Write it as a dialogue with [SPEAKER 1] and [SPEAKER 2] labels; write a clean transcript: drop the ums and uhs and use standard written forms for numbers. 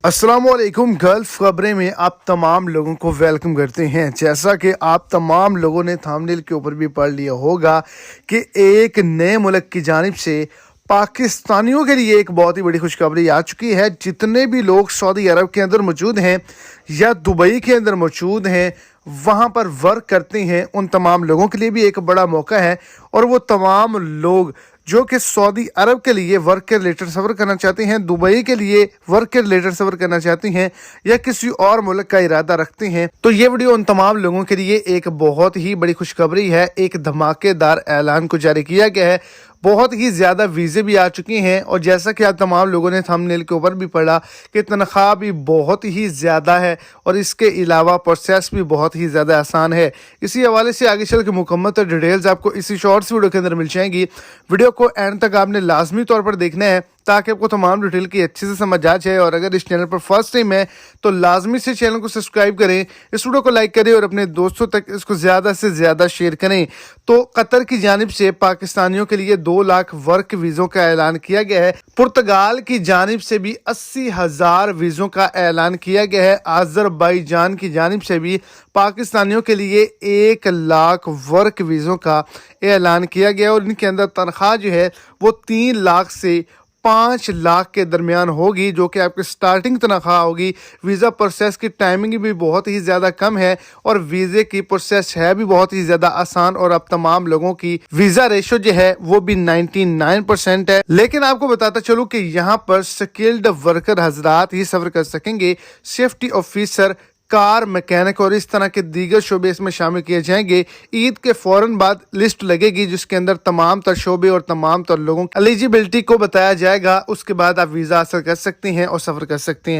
[SPEAKER 1] अस्सलामुअलैकुम। गल्फ खबरें में आप तमाम लोगों को वेलकम करते हैं। जैसा कि आप तमाम लोगों ने थंबनेल के ऊपर भी पढ़ लिया होगा कि एक नए मुल्क की जानिब से पाकिस्तानियों के लिए एक बहुत ही बड़ी खुशखबरी आ चुकी है। जितने भी लोग सऊदी अरब के अंदर मौजूद हैं या दुबई के अंदर मौजूद हैं, वहाँ पर वर्क करते हैं, उन तमाम लोगों के लिए भी एक बड़ा मौका है। और वो तमाम लोग जो कि सऊदी अरब के लिए वर्क के रिलेटेड सफ़र करना चाहते हैं, दुबई के लिए वर्क के रिलेटेड सफ़र करना चाहते हैं या किसी और मुल्क का इरादा रखते हैं, तो ये वीडियो उन तमाम लोगों के लिए एक बहुत ही बड़ी खुशखबरी है। एक धमाकेदार ऐलान को जारी किया गया है। बहुत ही ज़्यादा वीज़े भी आ चुके हैं और जैसा कि आप तमाम लोगों ने थंबनेल के ऊपर भी पढ़ा कि तनख्वाह भी बहुत ही ज़्यादा है और इसके अलावा प्रोसेस भी बहुत ही ज़्यादा आसान है। इसी हवाले से आगे चल के मुकम्मल तो डिटेल्स आपको इसी शॉर्ट्स वीडियो के अंदर मिल जाएंगी। वीडियो को एंड तक आपने लाजमी तौर पर देखना है ताकि आपको तमाम डिटेल की अच्छे से समझ आ जाए। और अगर इस चैनल पर फर्स्ट टाइम है तो लाजमी से चैनल को सब्सक्राइब करें, इस वीडियो को लाइक करें और अपने दोस्तों तक इसको ज़्यादा से ज़्यादा शेयर करें। तो कतर की जानिब से पाकिस्तानियों के लिए 2 लाख वर्क वीज़ों का ऐलान किया गया है। पुर्तगाल की जानिब से भी 80,000 वीज़ों का ऐलान किया गया है। अज़रबैजान की जानिब से भी पाकिस्तानियों के लिए 1 लाख वर्क वीज़ों का ऐलान किया गया और इनके अंदर तनख्वाह जो है वो 3 लाख से 5 लाख के दरमियान होगी, जो कि आपकी स्टार्टिंग तनख्वाह होगी। वीज़ा प्रोसेस की टाइमिंग भी बहुत ही ज़्यादा कम है और वीज़े की प्रोसेस है भी बहुत ही ज़्यादा आसान। और अब तमाम लोगों की वीज़ा रेशो जो है वो भी 99% है। लेकिन आपको बताता चलूँ कि यहाँ पर स्किल्ड वर्कर हजरात ही सफ़र कर सकेंगे। सेफ्टी ऑफिसर, कार मैकेनिक और इस तरह के दीगर शोबे इसमें शामिल किए जाएंगे। ईद के फौरन बाद लिस्ट लगेगी जिसके अंदर तमाम तर शोबे और तमाम तर लोगों की एलिजिबिलिटी को बताया जाएगा। उसके बाद आप वीज़ा हासिल कर सकते हैं और सफ़र कर सकते हैं।